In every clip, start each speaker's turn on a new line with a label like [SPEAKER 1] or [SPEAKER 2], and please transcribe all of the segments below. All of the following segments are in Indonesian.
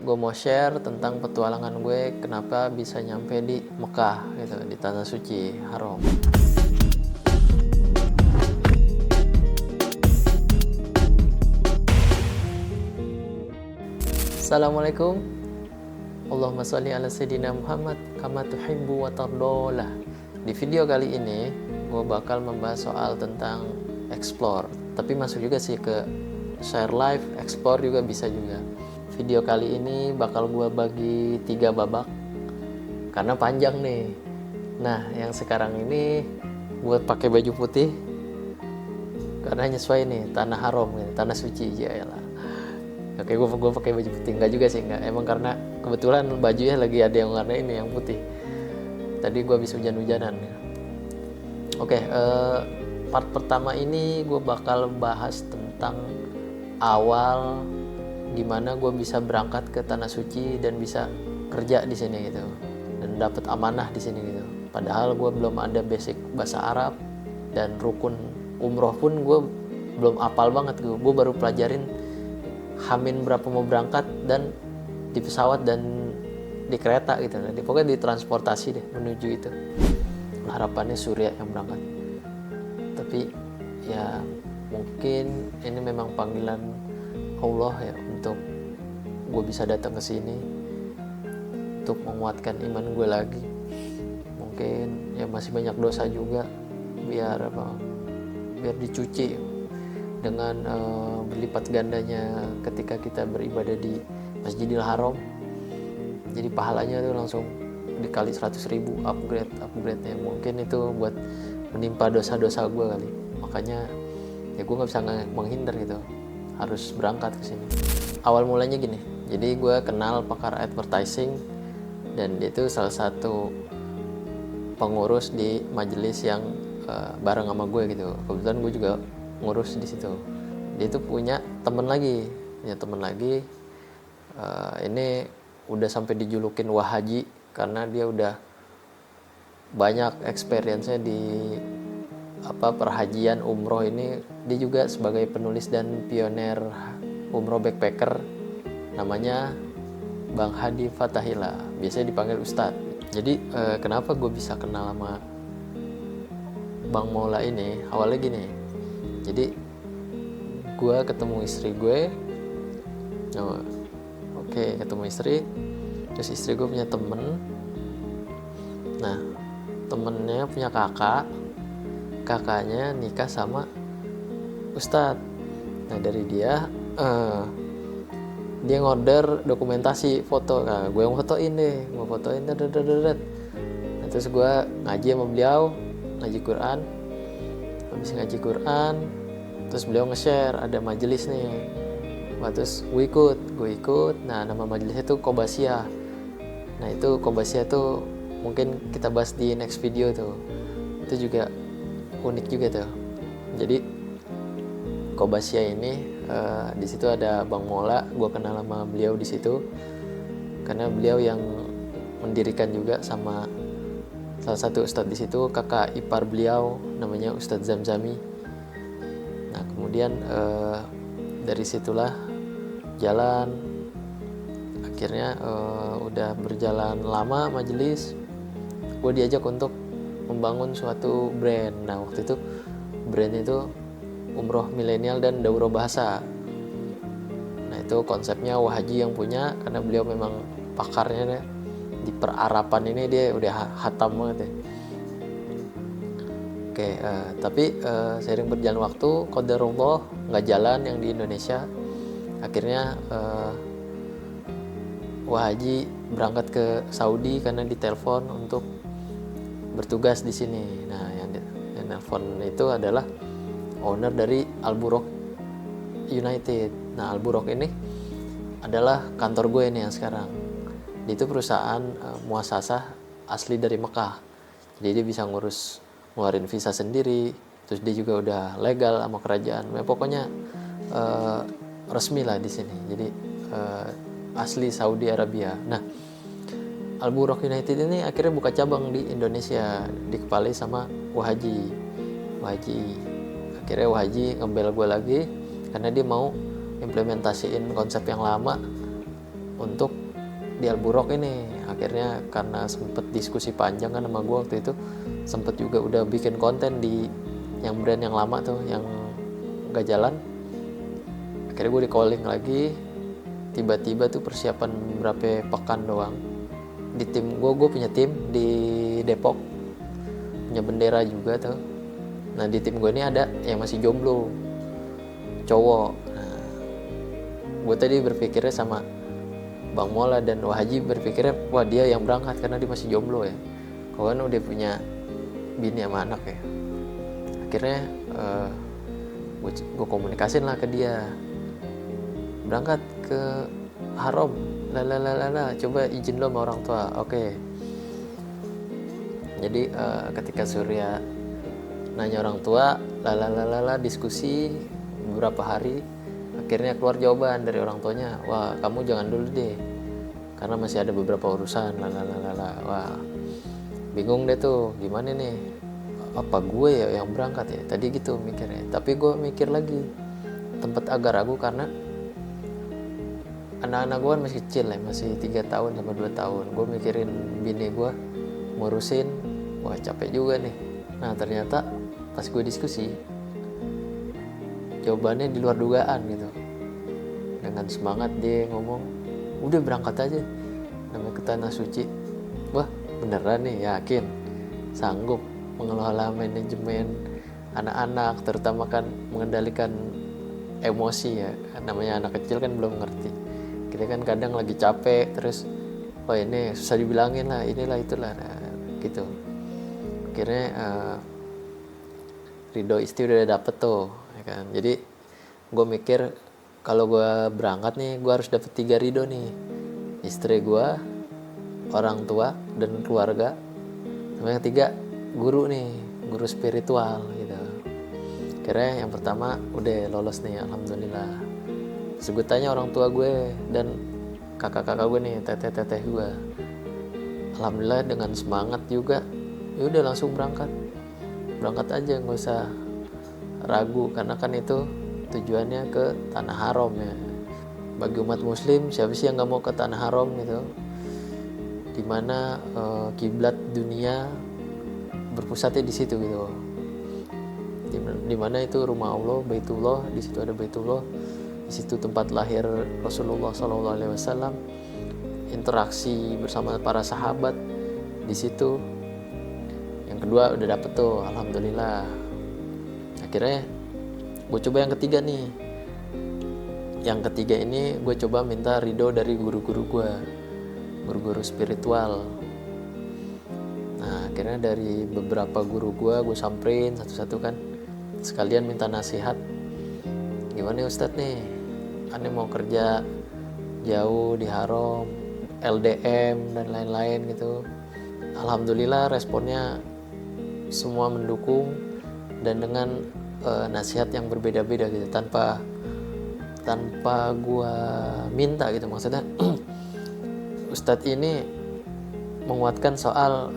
[SPEAKER 1] Gue mau share tentang petualangan gue kenapa bisa nyampe di Mekah gitu, di tanah suci haram. Assalamualaikum. Allahumma sholli ala sayyidina Muhammad kama tuhibbu wa tardolah. Di video kali ini gue bakal membahas soal tentang explore, tapi masuk juga sih ke share live, explore juga bisa juga. Video kali ini bakal gue bagi 3 babak karena panjang nih. Nah, yang sekarang ini gue pakai baju putih karena nyesuai nih, tanah haram nih, tanah suci ya lah. Oke, gue pakai baju putih, enggak juga sih, enggak. Emang karena kebetulan bajunya lagi ada yang warna ini, yang putih. Tadi gue habis hujan-hujanan. Oke, part pertama ini gue bakal bahas tentang awal gimana gue bisa berangkat ke tanah suci dan bisa kerja di sini gitu, dan dapat amanah di sini gitu. Padahal gue belum ada basic bahasa Arab dan rukun umroh pun gue belum apal banget gitu. Gue baru pelajarin hamin berapa mau berangkat dan di pesawat dan di kereta gitu. Nah, pokoknya di transportasi deh menuju itu. Harapannya Surya yang berangkat. Tapi ya mungkin ini memang panggilan Allah ya untuk gue bisa datang ke sini untuk menguatkan iman gue lagi. Mungkin ya masih banyak dosa juga, biar dicuci dengan berlipat gandanya ketika kita beribadah di Masjidil Haram. Jadi pahalanya tuh langsung dikali 100.000 upgrade-nya. Mungkin itu buat menimpa dosa-dosa gue kali. Makanya ya gue nggak bisa menghindar gitu, harus berangkat ke sini. Awal mulanya gini, jadi gue kenal pakar advertising dan dia itu salah satu pengurus di majelis yang bareng sama gue gitu. Kebetulan gue juga ngurus di situ. Dia itu punya temen lagi, ini udah sampai dijulukin Wahaji karena dia udah banyak experience-nya di perhajian umroh ini. Dia juga sebagai penulis dan pioner umroh backpacker, namanya Bang Hadi Fatahila, biasanya dipanggil Ustadz. Jadi kenapa gue bisa kenal sama Bang Maula ini? Awalnya gini, jadi gue ketemu istri gue, ketemu istri, terus istri gue punya temen. Nah, temennya punya kakaknya nikah sama Ustadz. Nah, dari dia ngorder dokumentasi foto. Nah, gue yang fotoin deh, Nah, terus gue ngaji sama beliau, ngaji Quran. Habis ngaji Quran, terus beliau nge-share ada majelis nih. Nah, terus gue ikut. Nah, nama majelisnya itu Qobasiyah. Nah, itu Qobasiyah tuh mungkin kita bahas di next video tuh. Itu juga unik juga tuh. Jadi Qobasiyah ini di situ ada Bang Mola. Gue kenal sama beliau di situ karena beliau yang mendirikan juga sama salah satu ustadz di situ, kakak ipar beliau namanya Ustadz Zamzami. Nah, kemudian dari situlah jalan, akhirnya udah berjalan lama majelis, gue diajak untuk membangun suatu brand. Nah, waktu itu brand itu umroh milenial dan daurah bahasa. Nah, itu konsepnya Wahaji yang punya karena beliau memang pakarnya deh. Di perarapan ini dia udah hatam banget ya. Oke, tapi seiring berjalan waktu, qadarullah nggak jalan yang di Indonesia. Akhirnya Wahaji berangkat ke Saudi karena ditelepon untuk bertugas di sini. Nah, yang telepon itu adalah owner dari Al Buraq United. Nah, Al Buraq ini adalah kantor gue nih yang sekarang. Dia itu perusahaan muasasah asli dari Mekah. Jadi dia bisa ngeluarin visa sendiri. Terus dia juga udah legal sama kerajaan. Nah, pokoknya resmi lah di sini. Jadi asli Saudi Arabia. Nah, Al Buraq United ini akhirnya buka cabang di Indonesia, dikepalai sama Wahaji. Akhirnya Wahaji ngebel gue lagi karena dia mau implementasiin konsep yang lama untuk di Al-Buraq ini. Akhirnya karena sempet diskusi panjang kan sama gue waktu itu, sempet juga udah bikin konten di yang brand yang lama tuh yang gak jalan. Akhirnya gue di calling lagi, tiba-tiba tuh persiapan berapa pekan doang di tim gue punya tim di Depok, punya bendera juga tuh. Nah di tim gue ini ada yang masih jomblo, cowok. Nah, gue tadi berpikirnya sama Bang Mola dan Wahaji berpikirnya, wah dia yang berangkat karena dia masih jomblo ya. Kau kan udah punya bini sama anak ya. Akhirnya gue komunikasin lah ke dia, berangkat ke Haram, coba izin lo sama orang tua. Oke. Jadi ketika Surya nanya orang tua, diskusi beberapa hari, akhirnya keluar jawaban dari orang tuanya, wah kamu jangan dulu deh karena masih ada beberapa urusan. Wah bingung deh tuh, gimana nih, apa gue ya yang berangkat ya tadi gitu mikirnya. Tapi gue mikir lagi, tempat agak ragu karena anak-anak gue masih kecil ya, masih 3 tahun sama 2 tahun. Gue mikirin bini gue ngurusin, wah capek juga nih. Nah ternyata pas gue diskusi, jawabannya di luar dugaan gitu. Dengan semangat dia ngomong, udah berangkat aja, namanya ke Tanah Suci. Wah beneran nih, yakin sanggup mengelola manajemen anak-anak, terutama kan mengendalikan emosi ya, namanya anak kecil kan belum ngerti. Kita kan kadang lagi capek, terus wah ini susah dibilangin lah, inilah itulah, nah, gitu. Akhirnya ridho istri udah dapet tuh ya kan. Jadi gue mikir kalau gue berangkat nih, gue harus dapet 3 ridho nih, istri gue, orang tua dan keluarga, sama yang 3 guru nih, guru spiritual gitu. Akhirnya yang pertama udah lolos nih, alhamdulillah. Sebutannya orang tua gue dan kakak-kakak gue nih, teteh-teteh gue, alhamdulillah dengan semangat juga, ya udah langsung berangkat aja, nggak usah ragu karena kan itu tujuannya ke Tanah Haram ya. Bagi umat muslim, siapa sih yang nggak mau ke Tanah Haram gitu, dimana kiblat dunia berpusatnya di situ gitu, dimana itu rumah Allah, Baitullah, di situ ada Baitullah, di situ tempat lahir Rasulullah SAW, interaksi bersama para sahabat di situ. Yang kedua udah dapet tuh, alhamdulillah. Akhirnya gue coba yang ketiga nih. Yang ketiga ini gue coba minta ridho dari guru-guru gue, guru-guru spiritual. Nah akhirnya dari beberapa guru gue samperin satu-satu kan, sekalian minta nasihat, gimana ya Ustadz nih, aneh mau kerja jauh di Haram, LDM dan lain-lain gitu. Alhamdulillah responnya semua mendukung dan dengan nasihat yang berbeda-beda gitu, tanpa gua minta gitu. Maksudnya Ustadz ini menguatkan soal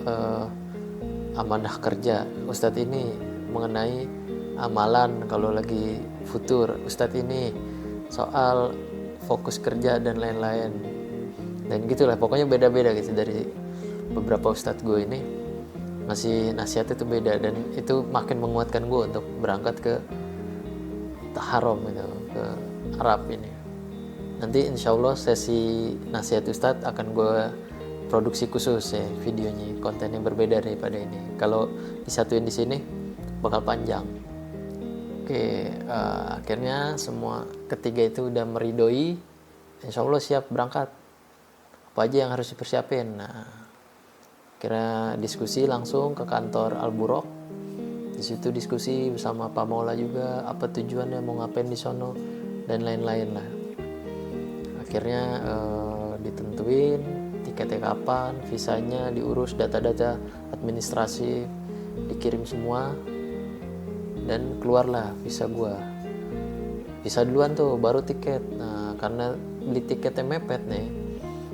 [SPEAKER 1] amanah kerja, Ustadz ini mengenai amalan kalau lagi futur, Ustadz ini soal fokus kerja dan lain-lain, dan gitulah pokoknya beda-beda gitu. Dari beberapa Ustadz gue ini masih nasihat itu beda, dan itu makin menguatkan gue untuk berangkat ke Haram gitu, ke Arab ini. Nanti insya Allah sesi nasihat Ustadz akan gue produksi khusus ya, videonya, kontennya berbeda daripada ini. Kalau disatuin di sini bakal panjang. Oke, akhirnya semua ketiga itu udah meridoi, insya Allah siap berangkat. Apa aja yang harus dipersiapin? Nah, kira diskusi langsung ke kantor Al-Buraq. Di situ diskusi bersama Pak Maula juga, apa tujuannya, mau ngapain di sono dan lain-lain lah. Akhirnya ditentuin tiketnya kapan, visanya diurus, data-data administrasi dikirim semua. Dan keluarlah visa gue. Visa duluan tuh, baru tiket. Nah, karena beli tiketnya mepet nih,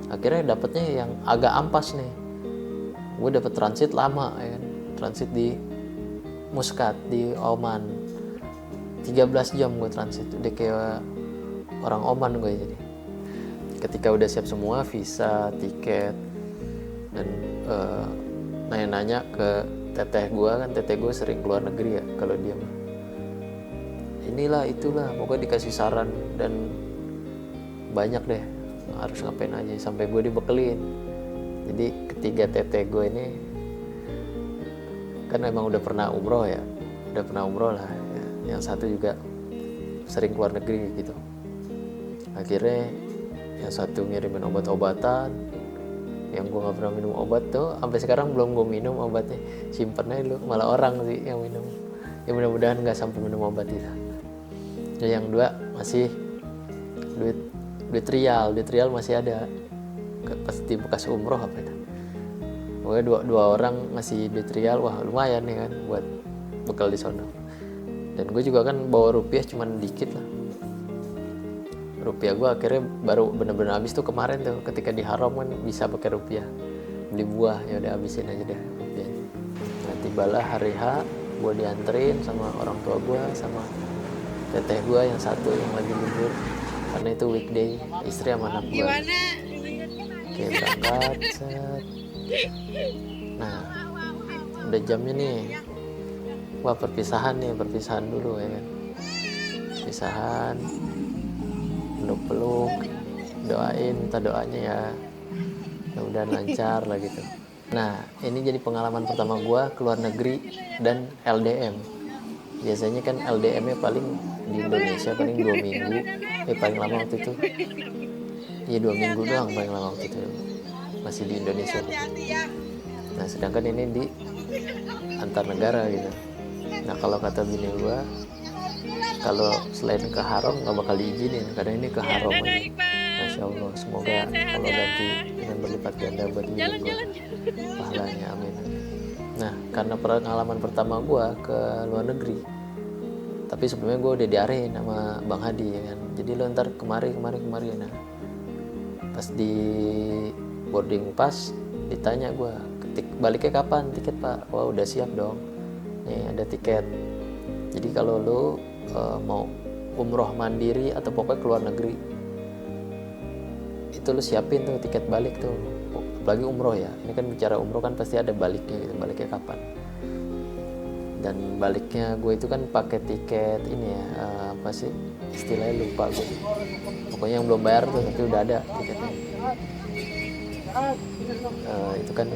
[SPEAKER 1] akhirnya dapetnya yang agak ampas nih. Gue dapet transit lama ya kan. Transit di Muscat, di Oman. 13 jam gue transit. Udah kayak orang Oman gue jadi. ketika udah siap semua, visa, tiket, dan nanya-nanya ke teteh gue, kan teteh gue sering keluar negeri ya, kalau dia inilah itulah, pokoknya dikasih saran dan banyak deh harus ngapain aja, sampai gue dibekelin. Jadi ketiga teteh gue ini kan emang udah pernah umroh lah ya. Yang satu juga sering keluar negeri gitu. Akhirnya yang satu ngirimin obat-obatan, yang gue nggak pernah minum obat tuh sampai sekarang belum gue minum obatnya, simpen aja dulu, malah orang sih yang minum. Ya mudah-mudahan nggak sampai minum obat itu. Dan yang dua masih duit trial masih ada, pasti bekas umroh apa itu. Pokoknya dua orang masih duit trial, wah lumayan nih kan buat bekal di sono. Dan gue juga kan bawa rupiah cuman dikit lah. Rupiah gue akhirnya baru bener-bener habis tuh kemarin tuh, ketika di haram kan bisa pakai rupiah, beli buah, ya udah habisin aja deh rupiahnya. Nah tibalah hari H, gue dianterin sama orang tua gue sama teteh gue yang satu yang lagi libur, karena itu weekday, istri sama anak gue. Oke, berangkat set. Nah udah jamnya nih, wah perpisahan dulu ya kan, perpisahan, peluk, doain, minta doanya ya udah lancar lah gitu. Nah ini jadi pengalaman pertama gue keluar negeri dan LDM. Biasanya kan LDM-nya paling di Indonesia paling 2 minggu, paling lama waktu itu, iya 2 minggu doang paling lama waktu itu, masih di Indonesia. Nah sedangkan ini di antar negara gitu. Nah kalau kata bini gue, kalau selain ke haram nggak bakal diizinin, karena ini ke haram aja. Masya Allah, semoga Allah ganti dengan berlipat ganda buat bini gue pahalanya, amin. Nah karena pengalaman pertama gue ke luar negeri, tapi sebelumnya gue udah diarahin sama Bang Hadi ya kan, jadi lo ntar kemari. Nah pas di boarding pass ditanya gue, baliknya kapan, tiket pak? Wah udah siap dong, nih ada tiket. Jadi kalau lo mau umroh mandiri atau pokoknya keluar negeri, itu lo siapin tuh tiket balik tuh, apalagi umroh ya, ini kan bicara umroh kan pasti ada baliknya gitu, baliknya kapan. Dan baliknya gue itu kan pakai tiket ini ya, apa sih istilahnya lupa gue, pokoknya yang belum bayar tuh tapi udah ada tiketnya. Itu kan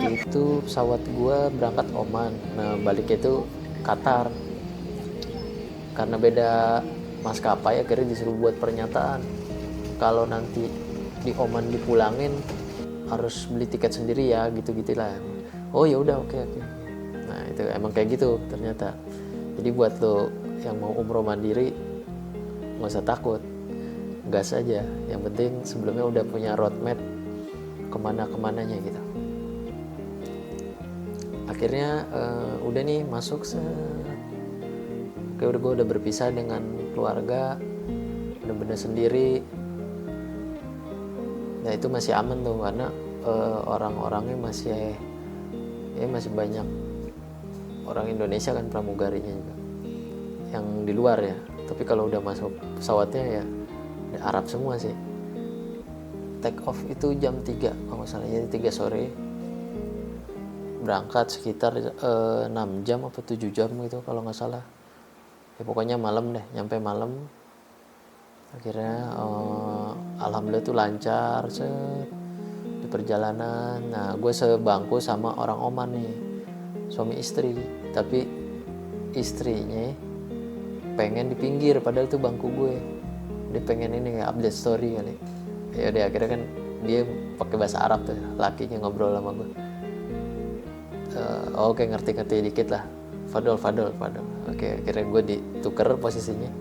[SPEAKER 1] itu pesawat gue berangkat Oman, nah baliknya itu Qatar. Karena beda maskapai akhirnya disuruh buat pernyataan kalau nanti di Oman dipulangin harus beli tiket sendiri ya, gitu-gitulah. Oh ya udah, oke. Nah itu emang kayak gitu ternyata. Jadi buat lo yang mau umroh mandiri nggak usah takut, gas aja. Yang penting sebelumnya udah punya roadmap kemana-kemananya gitu. Akhirnya udah nih masuk gue udah berpisah dengan keluarga, bener-bener sendiri. Nah itu masih aman tuh, karena orang-orangnya masih banyak orang Indonesia kan, pramugarinya juga yang di luar ya. Tapi kalau udah masuk pesawatnya ya Arab semua sih. Take off itu jam 3 kalau nggak salah, jadi 3 sore. Berangkat sekitar 6 jam apa 7 jam gitu kalau nggak salah. Ya pokoknya malam deh, nyampe malam. Akhirnya alhamdulillah tuh lancar di perjalanan. Nah gue sebangku sama orang Oman nih, suami istri, tapi istrinya pengen di pinggir padahal itu bangku gue. Dia pengen ini kayak update story kali. Ya udah akhirnya kan dia pakai bahasa Arab tuh, lakinya ngobrol sama gue. Oke, ngerti dikit lah. Fadol. Oke, akhirnya gue ditukar posisinya.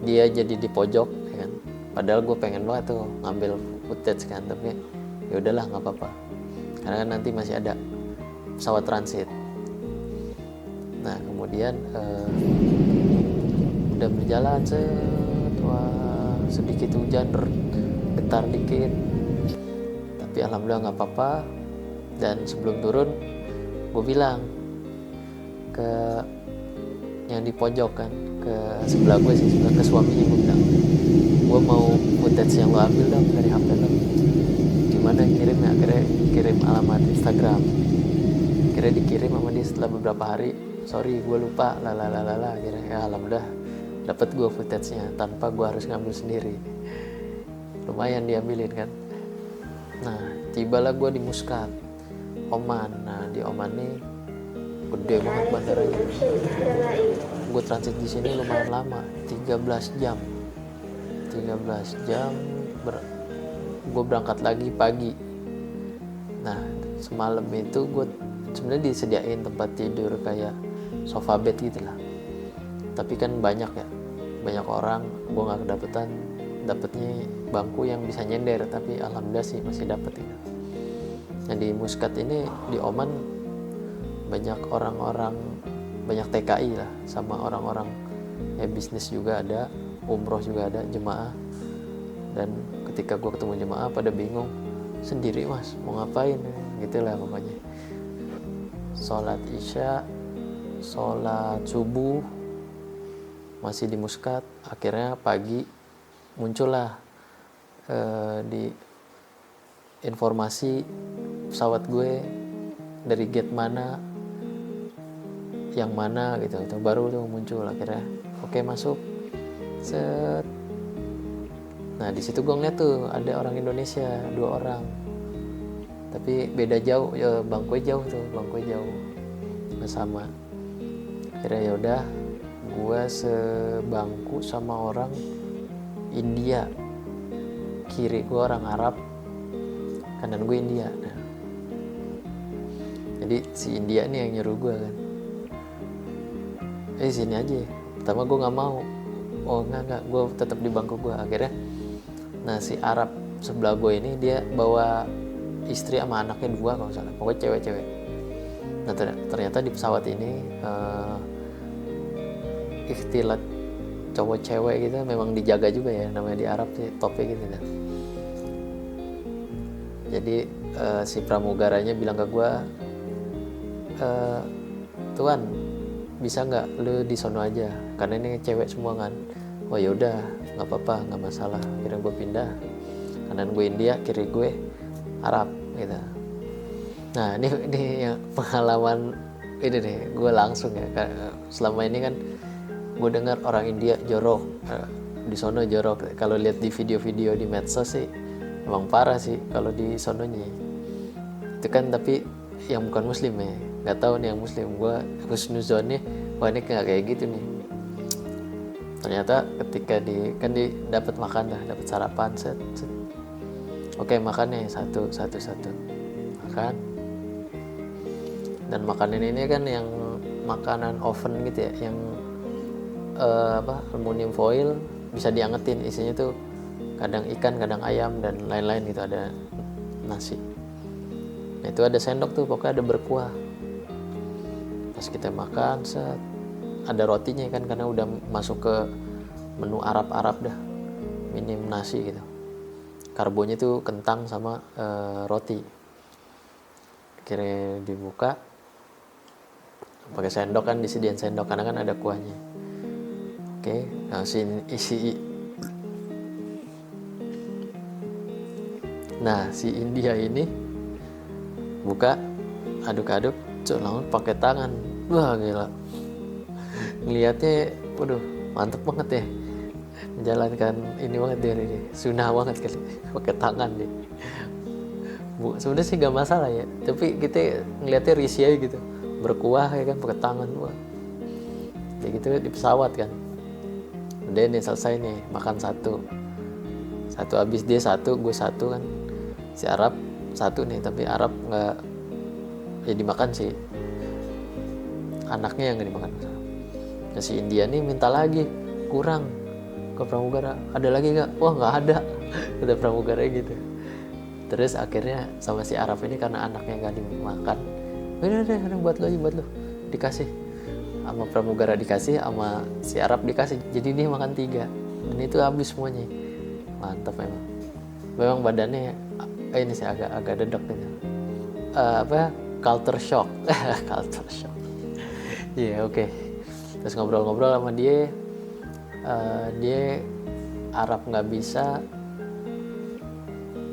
[SPEAKER 1] Dia jadi di pojok, ya kan. Padahal gue pengen banget tuh ngambil footage kan, tapi ya udahlah nggak apa-apa. Karena kan nanti masih ada pesawat transit. Nah kemudian udah berjalan sedikit hujan, getar dikit, tapi alhamdulillah nggak apa-apa. Dan sebelum turun gue bilang ke yang di pojok kan, ke sebelah gue sih, ke suaminya, gue bilang gue mau footage yang lo ambil dong dari HP lo, gimana kirimnya? Akhirnya kirim alamat Instagram, akhirnya dikirim sama dia setelah beberapa hari. Sorry gue lupa, akhirnya ya alhamdulillah dapat gue footage-nya tanpa gue harus ngambil sendiri. Lumayan diambilin kan. Nah tibalah gue di Muscat, Oman. Nah di Oman nih gede banget bandaranya. Gue transit di sini lumayan lama, 13 jam. Gue berangkat lagi pagi. Nah semalam itu gue sebenarnya disediain tempat tidur kayak sofa bed gitu lah, tapi kan banyak orang, gue nggak dapetnya bangku yang bisa nyender, tapi alhamdulillah sih masih dapet gitu. Nah di Muscat ini di Oman banyak orang-orang, banyak TKI lah, sama orang-orang ya bisnis juga ada, umroh juga ada, jemaah. Dan ketika gue ketemu jemaah pada bingung, sendiri mas mau ngapain gitu lah pokoknya. Sholat isya, sholat subuh masih di Muscat. Akhirnya pagi muncullah di informasi pesawat gue dari gate mana, yang mana gitu. Itu baru tuh muncul akhirnya. Oke masuk, set. Nah di situ gue ngeliat tuh ada orang Indonesia 2 orang, tapi beda jauh ya, bangkunya jauh nggak sama. Akhirnya ya udah gue sebangku sama orang India, kiri gue orang Arab, kanan gue India. Nah, jadi si India nih yang nyuruh gue kan, sini aja. Pertama gue nggak mau, nggak, gue tetap di bangku gue. Akhirnya nah si Arab sebelah gue ini dia bawa istri sama anaknya 2 kalau salah, pokoknya cewek-cewek. Nah ternyata di pesawat ini ikhtilat cowok cewek gitu memang dijaga juga ya, namanya di Arab sih topnya gitu kan. Jadi si pramugaranya bilang ke gue, Tuan bisa nggak lu di sono aja karena ini cewek semua kan. Oh yaudah nggak apa-apa, nggak masalah. Akhirnya gue pindah, kanan gue India, kiri gue Arab gitu. Nah ini yang pengalaman ini nih gue langsung ya. Selama ini kan gue dengar orang India jorok, di sono jorok. Kalau lihat di video-video di medsos sih emang parah sih kalau di sononya itu kan. Tapi yang bukan muslim ya, nggak tahu nih yang muslim. Gue husnuzonnya wah ini kayak gitu nih. Ternyata ketika dapat makan dah, dapat sarapan, set. Oke makannya satu makan. Dan makanan ini kan yang makanan oven gitu ya, yang aluminium foil, bisa diangetin. Isinya tuh kadang ikan, kadang ayam dan lain-lain gitu, ada nasi. Nah itu ada sendok tuh, pokoknya ada berkuah. Pas kita makan, set, ada rotinya kan, karena udah masuk ke menu Arab dah, minim nasi gitu. Karbonya tuh kentang sama roti. Akhirnya dibuka, pakai sendok kan, disediain sendok karena kan ada kuahnya. Oke, nah si India ini buka, aduk-aduk, langsung pakai tangan. Wah gila, ngeliatnya waduh mantep banget ya, menjalankan ini banget dia ini, sunnah banget kali, pakai tangan deh. Sebenarnya sih gak masalah ya, tapi kita ngeliatnya risih aja gitu, berkuah ya kan, pakai tangan. Wah kayak gitu di pesawat kan. Udah nih selesai nih, makan satu habis, dia satu, gue satu kan. Si Arab satu nih, tapi Arab nggak ya dimakan sih, anaknya yang nggak dimakan. Nah si India nih minta lagi, kurang, ke pramugara, ada lagi nggak? Wah nggak ada, kata pramugara gitu. Terus akhirnya sama si Arab ini karena anaknya nggak dimakan, udah buat lo dikasih. Sama pramugara dikasih, sama si Arab dikasih, jadi dia makan 3 dan itu habis semuanya. Mantap memang badannya ini sih agak dedek gitu. Culture shock. Culture shock. Iya, oke. Terus ngobrol-ngobrol sama dia, dia Arab nggak bisa,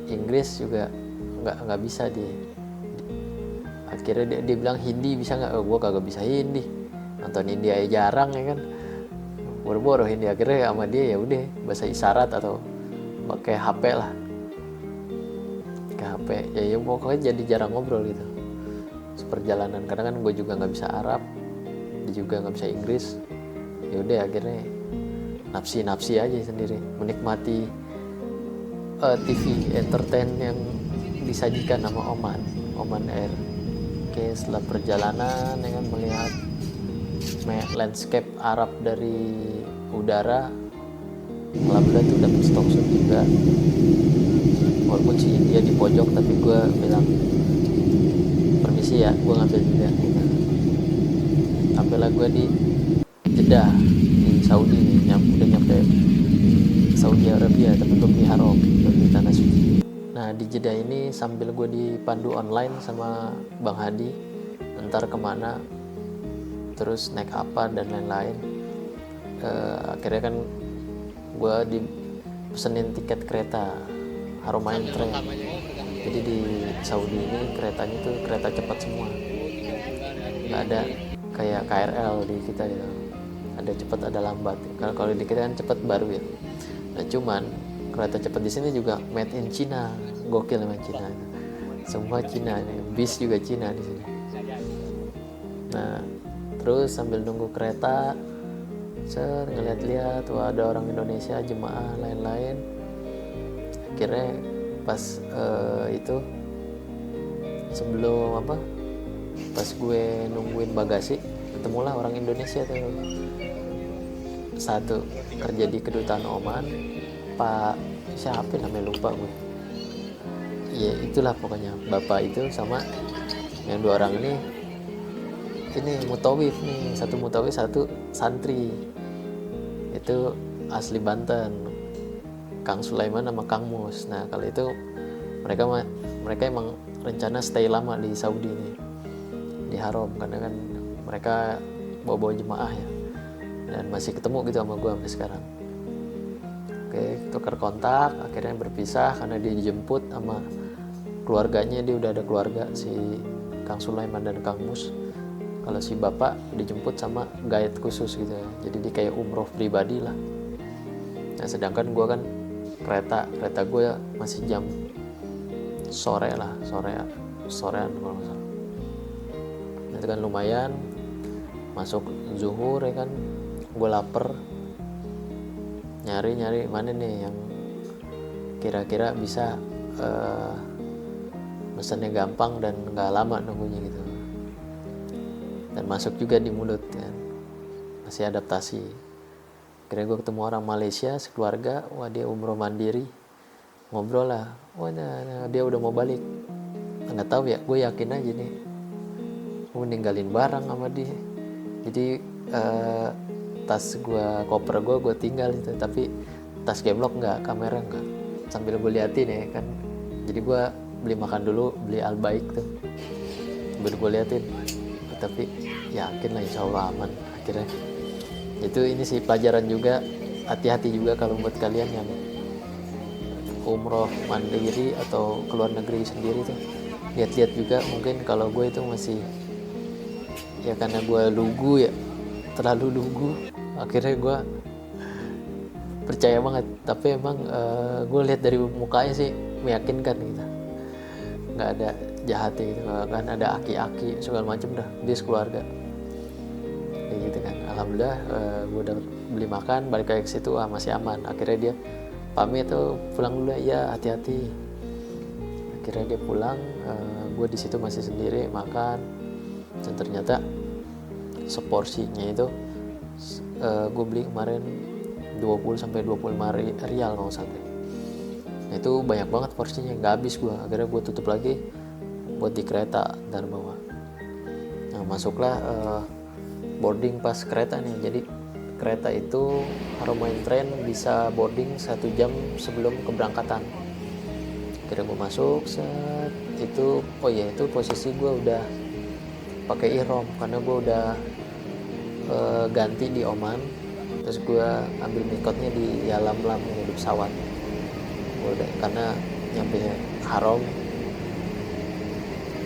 [SPEAKER 1] Inggris juga nggak bisa dia. Akhirnya dia bilang Hindi bisa nggak? Gue kagak bisa Hindi, nonton India ya jarang ya kan, boro-boro Hindi. Akhirnya sama dia ya udah bahasa isyarat atau pakai HP lah, pakai HP ya pokoknya jadi jarang ngobrol gitu seperjalanan, karena kan gue juga nggak bisa Arab, dia juga nggak bisa Inggris. Ya udah akhirnya nafsi aja sendiri menikmati TV entertain yang disajikan sama Oman Air. Oke, setelah perjalanan dengan melihat landscape Arab dari udara, alhamdulillah tuh dapet stop shoot juga, walaupun si India di pojok, tapi gue bilang permisi ya, gue ngambil juga gitu. Sampailah gue di Jeddah di Saudi nih, udah nyampe Saudi Arabia, tapi belum di Haram, belum di tanah suci. Nah di Jeddah ini sambil gue dipandu online sama Bang Hadi, ntar kemana, terus naik apa dan lain-lain. Akhirnya kan gue dipesenin tiket kereta Haramain Train. Jadi di Saudi ini keretanya tuh kereta cepat semua, nggak ada kayak KRL di kita gitu, ada cepat ada lambat. Kalau di kita kan cepat baru ya. Nah cuman kereta cepat di sini juga made in China, gokil sama China. Semua Cina nih, bis juga Cina di sini. Nah terus sambil nunggu kereta, ngeliat-lihat, wah ada orang Indonesia, jemaah lain-lain. Akhirnya pas itu sebelum pas gue nungguin bagasi, ketemulah orang Indonesia tuh, satu kerja di kedutaan Oman, Pak siapa namanya lupa gue, ya itulah pokoknya bapak itu, sama yang dua orang ini mutawif nih, satu mutawif satu santri, itu asli Banten, Kang Sulaiman sama Kang Mus. Nah kalau itu mereka emang rencana stay lama di Saudi nih, di Haram, karena kan mereka bawa jemaah ya, dan masih ketemu gitu sama gue sampai sekarang. Oke, tukar kontak, akhirnya berpisah karena dia dijemput sama keluarganya, dia udah ada keluarga, si Kang Sulaiman dan Kang Mus. Kalau si bapak dijemput sama guide khusus gitu ya, jadi dia kayak umroh pribadi lah. Nah sedangkan gue kan kereta gue masih jam sorean kalau nggak salah. Itu kan lumayan, masuk zuhur ya kan, gue lapar, nyari mana nih yang kira-kira bisa mesennya gampang dan nggak lama nunggunya gitu, dan masuk juga di mulut kan, masih adaptasi. Akhirnya gue ketemu orang Malaysia sekeluarga, wah dia umroh mandiri, ngobrol lah, wah nah, dia udah mau balik, nggak tahu ya, gue yakin aja nih gue ninggalin barang sama dia. Jadi tas gue, koper gue tinggal itu, tapi tas gemlok nggak, kamera nggak. Sambil gue liatin ya kan, jadi gue beli makan dulu, beli Albaik tuh, sambil gue liatin, tapi yakin lah insya Allah aman. Akhirnya itu ini sih pelajaran juga, hati-hati juga kalau buat kalian yang umroh mandiri atau keluar negeri sendiri tuh, lihat-lihat juga. Mungkin kalau gue itu masih ya karena gue lugu ya, terlalu lugu, akhirnya gue percaya banget. Tapi emang gue lihat dari mukanya sih meyakinkan gitu, nggak ada jahat gitu kan, ada aki-aki segala macam dah, dia sekeluarga kayak gitu kan. Alhamdulillah gue udah beli makan, balik lagi ke situ masih aman. Akhirnya dia pamit tuh, pulang dulu ya, hati-hati. Akhirnya dia pulang, gue di situ masih sendiri makan, dan ternyata seporsinya itu gue beli kemarin 20-25 rial kalau sampai. Nah, itu banyak banget porsinya, nggak habis gue. Akhirnya gue tutup lagi buat di kereta dan bawa. Nah, masuklah boarding pas kereta nih. Jadi kereta itu Haramain Train bisa boarding 1 jam sebelum keberangkatan. Akhirnya gue masuk, itu itu posisi gue udah pakai ihram karena gue udah ganti di Oman Terus gue ambil mikotnya di Yalamlam di pesawat. Karena nyampe haram,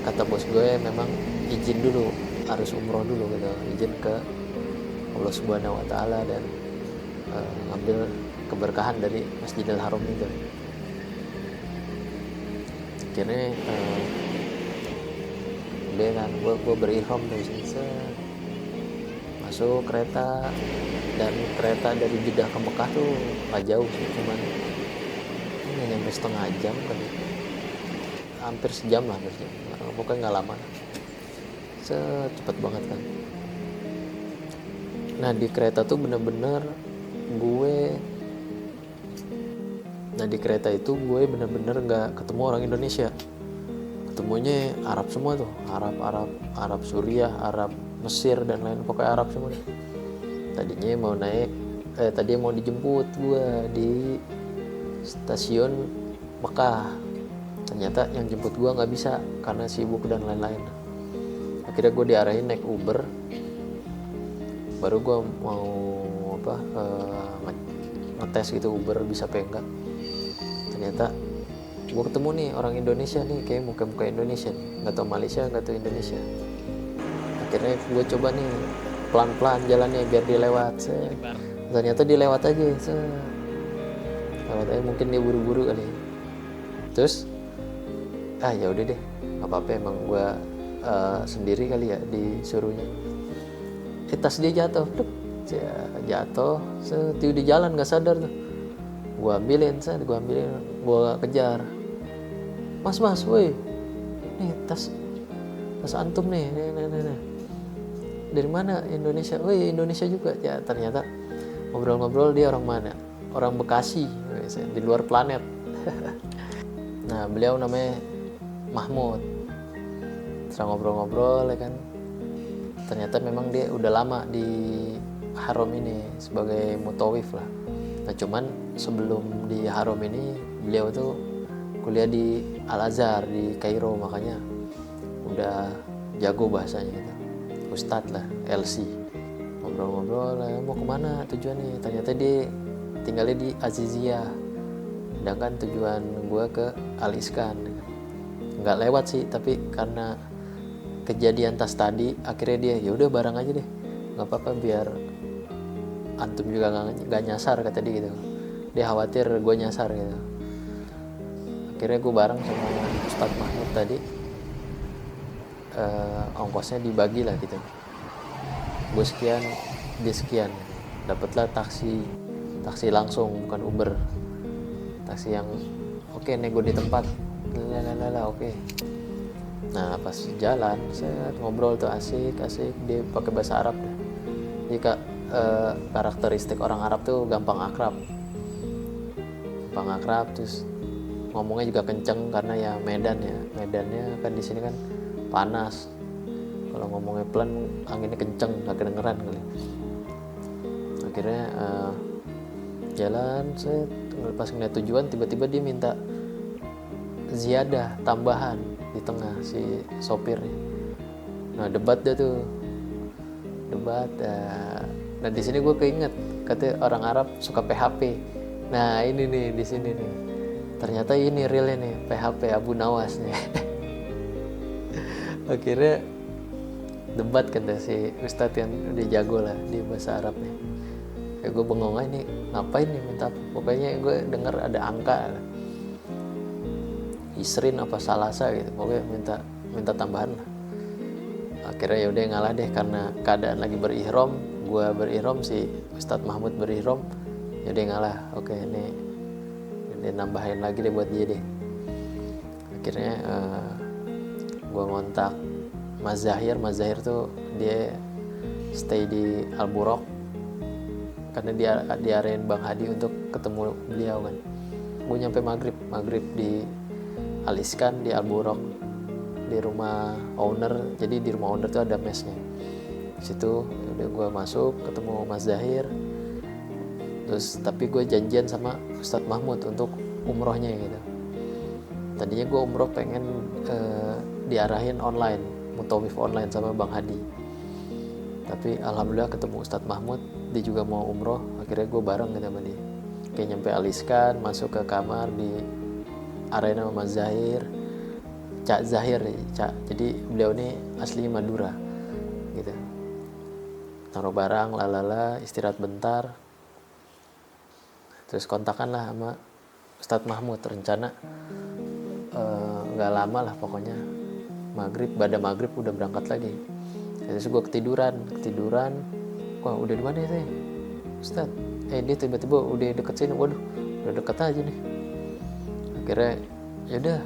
[SPEAKER 1] kata bos gue memang izin dulu, harus umroh dulu gitu, izin ke Allah Subhanahu Wa Taala dan ngambil keberkahan dari Masjidil Haram itu. Akhirnya udah kan gue berihram dari sini, masuk kereta, dan kereta dari Jeddah ke Mekah tuh nggak jauh sih, cuman nggak nyampe setengah jam kali, hampir sejam lah, pokoknya nggak lama, cepet banget kan. Nah di kereta tuh bener-bener gue bener-bener nggak ketemu orang Indonesia, ketemunya Arab semua tuh, Arab Suriah, Arab Mesir dan lain, pokoknya Arab semua deh. Tadinya mau dijemput gue di stasiun Mekah, ternyata yang jemput gue nggak bisa karena sibuk dan lain-lain. Akhirnya gue diarahin naik Uber, baru gue mau ngetes gitu Uber bisa apa enggak. Ternyata gue ketemu nih orang Indonesia nih, kayak muka-muka Indonesia nih, nggak tau Malaysia nggak tau Indonesia. Akhirnya gue coba nih pelan-pelan jalannya biar dilewat, ternyata dilewat aja, lewat aja, mungkin dia buru-buru kali. Terus ya udah deh, nggak apa-apa, emang gue sendiri kali ya disuruhnya. Tas dia jatuh, di jalan nggak sadar tuh, gue ambilin, gue kejar, mas, woi, nih tas antum nih. Dari mana? Indonesia. Woi, Indonesia juga ya. Ternyata ngobrol-ngobrol dia orang mana? Orang Bekasi, di luar planet. Nah beliau namanya Mahmud. Setelah ngobrol-ngobrol ya kan, ternyata memang dia udah lama di haram ini sebagai mutawif lah. Nah cuman sebelum di haram ini beliau tuh kuliah di Al-Azhar di Kairo, makanya udah jago bahasanya gitu, Ustadz lah, LC. Ngobrol-ngobrol, mau kemana tujuannya? Ternyata dia tinggalnya di Aziziyah, sedangkan tujuan gue ke Al-Iskan. Nggak lewat sih, tapi karena kejadian tas tadi, akhirnya dia ya udah bareng aja deh, nggak apa-apa, biar antum juga nggak nyasar, kata dia gitu. Dia khawatir gue nyasar gitu. Akhirnya gue bareng sama Ustadz Mahmud tadi, ongkosnya dibagi lah gitu, gue sekian dia sekian, dapatlah taksi langsung, bukan Uber, taksi yang oke, nego di tempat, oke. Nah pas jalan saya ngobrol tuh asik, dia pakai bahasa Arab deh. Jika karakteristik orang Arab tuh gampang akrab, terus ngomongnya juga kenceng karena ya Medannya kan di sini kan panas, kalau ngomongnya pelan anginnya kenceng, gak kedengeran kali. Akhirnya jalan, saya pas ngeliat tujuan tiba-tiba dia minta ziyadah, tambahan di tengah si sopirnya. Nah debat nah di sini gue keinget, katanya orang Arab suka PHP. Nah ini nih di sini nih, ternyata ini realnya nih, PHP Abu Nawas nih. Akhirnya debat kan si Ustadz yang udah jago lah di bahasa Arab nih. Kayak gue bengong aja nih, ngapain nih minta apa? Pokoknya gue dengar ada angka Isrin apa Salasa gitu, pokoknya minta tambahan lah. Akhirnya ya udah ngalah deh, karena keadaan lagi berihram, gue berihram, si Ustadz Mahmud berihram, ya udah ngalah. Oke, ini nambahin lagi deh buat dia deh. Akhirnya gue ngontak Mas Zahir tuh dia stay di Al-Buraq, karena dia diarahin Bang Hadi untuk ketemu beliau kan. Gue nyampe maghrib di Al-Iskan di Al-Buraq, di rumah owner. Jadi di rumah owner tuh ada mesnya. Di situ udah gue masuk ketemu Mas Zahir. Terus tapi gue janjian sama Ustadz Mahmud untuk umrohnya gitu. Tadinya gue umroh pengen diarahin online, mutawif online sama Bang Hadi. Tapi alhamdulillah ketemu Ustadz Mahmud, dia juga mau umroh. Akhirnya gue bareng gitu sama dia, kayak nyampe aliskan, masuk ke kamar di arena sama Zahir, Cak Zahir, Cak. Jadi beliau ini asli Madura gitu. Taruh barang, lalala, istirahat bentar, terus kontakan lah sama Ustadz Mahmud. Rencana nggak lama lah pokoknya, maghrib, pada maghrib udah berangkat lagi. Terus gue ketiduran, wah udah di mana ya teh Ustadz? Dia tiba-tiba udah deket sini. Waduh, udah deket aja nih. Akhirnya yaudah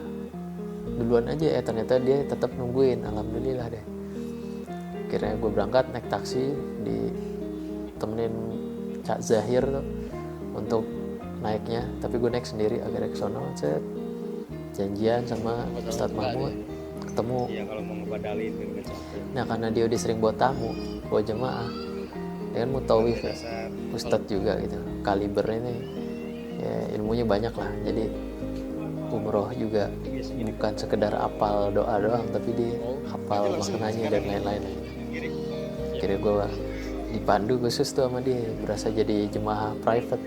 [SPEAKER 1] duluan aja, ternyata dia tetap nungguin. Alhamdulillah deh. Akhirnya gue berangkat naik taksi, ditemenin Cak Zahir tuh untuk naiknya, tapi gue naik sendiri. Akhirnya ke sono, janjian sama Ustadz Mahmud, ketemu.
[SPEAKER 2] Iya, kalau mau ngebadalin gitu.
[SPEAKER 1] Nah karena dia udah sering bawa tamu, bawa jemaah, dia kan mutawif ya, Ustadz juga gitu, kalibernya nih ya, ilmunya banyak lah. Jadi umroh juga bukan sekedar hafal doa doang, tapi dia hafal maknanya dan lain-lain. Akhirnya gue dipandu khusus tuh sama dia, berasa jadi jemaah private.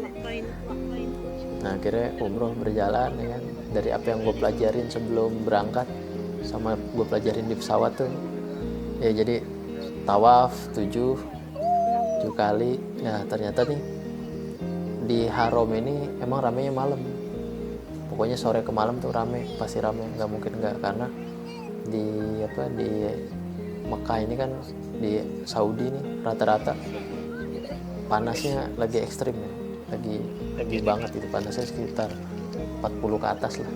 [SPEAKER 1] Nah akhirnya umroh berjalan ya kan, dari apa yang gue pelajarin sebelum berangkat sama gue pelajarin di pesawat tuh ya. Jadi tawaf 7 kali. Nah ternyata nih di haram ini emang ramenya malam, pokoknya sore ke malam tuh rame, pasti rame, nggak mungkin nggak. Karena di Mekah ini kan, di Saudi nih rata-rata panasnya lagi ekstrim ya, lagi banget itu panasnya, sekitar 40 ke atas lah,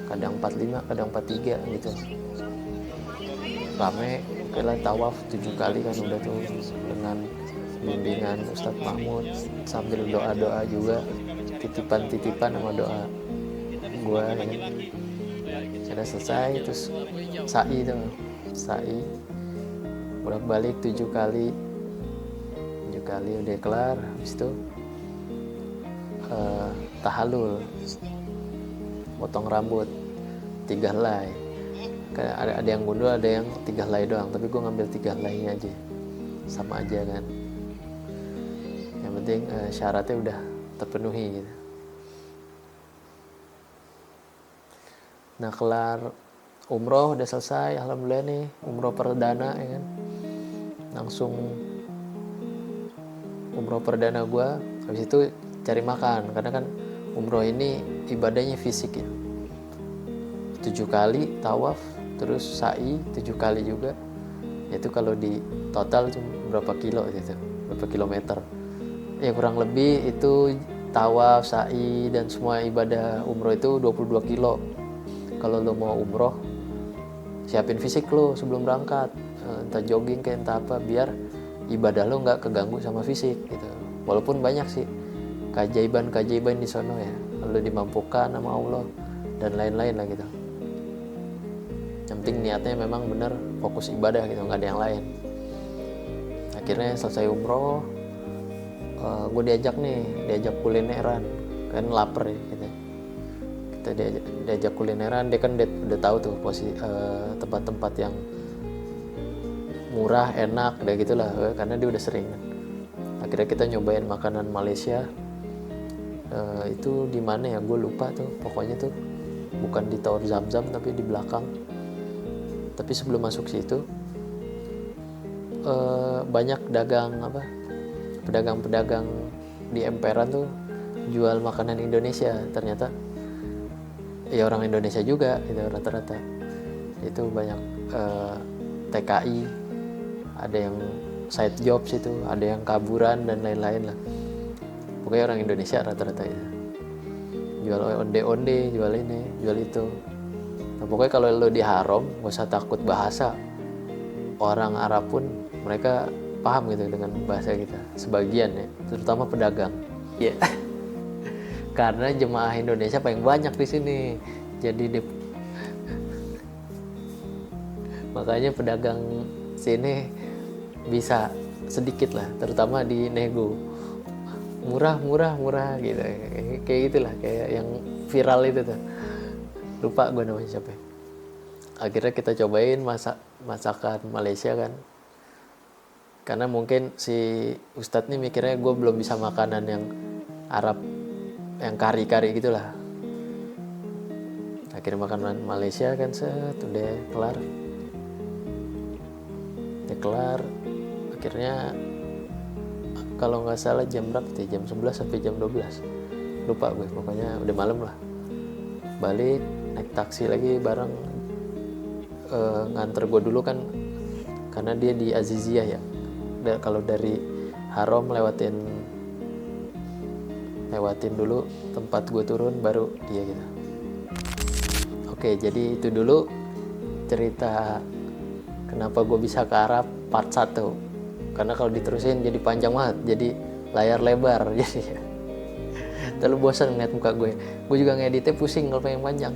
[SPEAKER 1] kadang 45, kadang 43 gitu. Rame, kira tawaf 7 kali kan udah tuh, dengan bimbingan Ustadz Mahmud, sambil doa-doa juga, titipan-titipan sama doa gue ya. Sudah selesai, terus sa'i tuh, sa'i bolak-balik 7 kali udah kelar. Habis itu tahallul, potong rambut 3 helai. Ada yang gundul, ada yang 3 helai doang, tapi gue ngambil 3 helainya aja, sama aja kan, yang penting syaratnya udah terpenuhi gitu. Nah kelar umroh udah selesai, alhamdulillah nih, umroh perdana ya kan. Langsung umroh perdana gue, habis itu cari makan, karena kan umroh ini ibadahnya fisik ya. 7 kali tawaf, terus sa'i 7 kali juga. Itu kalau di total berapa kilo gitu, berapa kilometer. Ya kurang lebih itu tawaf, sa'i, dan semua ibadah umroh itu 22 kilo. Kalau lo mau umroh, siapin fisik lo sebelum berangkat, entah jogging kayak entah apa, biar ibadah lo nggak keganggu sama fisik gitu. Walaupun banyak sih keajaiban di sono ya, lo dimampukan sama Allah dan lain-lain lah gitu. Yang penting niatnya memang bener fokus ibadah gitu, nggak ada yang lain. Akhirnya selesai umroh, gue diajak kulineran, kan lapar ya gitu. Kita diajak kulineran, dia kan udah tahu tuh posisi tempat-tempat yang murah, enak, udah gitulah, karena dia udah sering kan. Akhirnya kita nyobain makanan Malaysia. Itu di mana ya, gue lupa tuh, pokoknya tuh bukan di Tower Zam-Zam tapi di belakang. Tapi sebelum masuk situ banyak pedagang-pedagang di emperan tuh jual makanan Indonesia. Ternyata ya orang Indonesia juga itu rata-rata. Itu banyak TKI, ada yang side jobs itu, ada yang kaburan dan lain-lain lah. Pokoknya orang Indonesia rata-rata itu. Jual onde-onde, jual ini, jual itu. Nah, pokoknya kalau lo di haram gak usah takut bahasa. Orang Arab pun mereka paham gitu dengan bahasa kita, sebagian ya, terutama pedagang. Iya. Yeah. Karena jemaah Indonesia paling banyak di sini. Jadi makanya pedagang sini bisa sedikit lah, terutama di nego. Murah gitu. Kayak gitulah, kayak yang viral itu tuh. Lupa gue namanya siapa. Akhirnya kita cobain masakan Malaysia kan. Karena mungkin si Ustadz nih mikirnya gue belum bisa makanan yang Arab, yang kari-kari gitulah. Akhirnya makanan Malaysia kan udah kelar. Akhirnya kalau nggak salah jam berapa tuh, jam 11 sampai jam 12, lupa gue, pokoknya udah malam lah. Balik naik taksi lagi bareng, nganter gue dulu kan, karena dia di Aziziyah ya. Kalau dari Haram lewatin dulu tempat gue turun, baru dia gitu. Oke, jadi itu dulu cerita kenapa gue bisa ke Arab part 1. Karena kalau diterusin jadi panjang banget, jadi layar lebar. Jadi terlalu bosan ngeliat muka gue. Gue juga ngeditnya pusing kalau pengen panjang.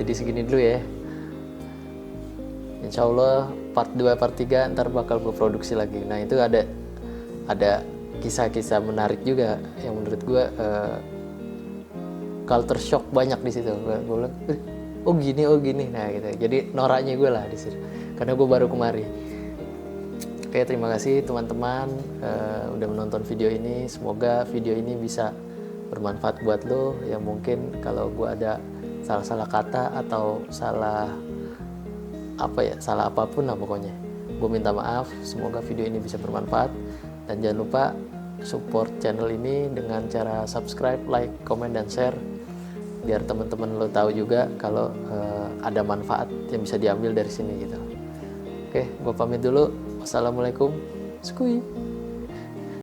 [SPEAKER 1] Jadi segini dulu ya. Insya Allah part 2, part 3 ntar bakal gue produksi lagi. Nah itu ada kisah-kisah menarik juga yang menurut gue culture shock banyak di situ. Gue bilang, oh gini, nah gitu. Jadi noraknya gue lah di situ. Karena gue baru kemari. Oke, terima kasih teman-teman udah menonton video ini. Semoga video ini bisa bermanfaat buat lo. Yang mungkin kalau gue ada salah-salah kata atau salah apapun lah pokoknya, gue minta maaf. Semoga video ini bisa bermanfaat. Dan jangan lupa support channel ini dengan cara subscribe, like, komen, dan share, biar teman-teman lo tahu juga kalau ada manfaat yang bisa diambil dari sini gitu. Oke, gue pamit dulu. Wassalamualaikum. Skui.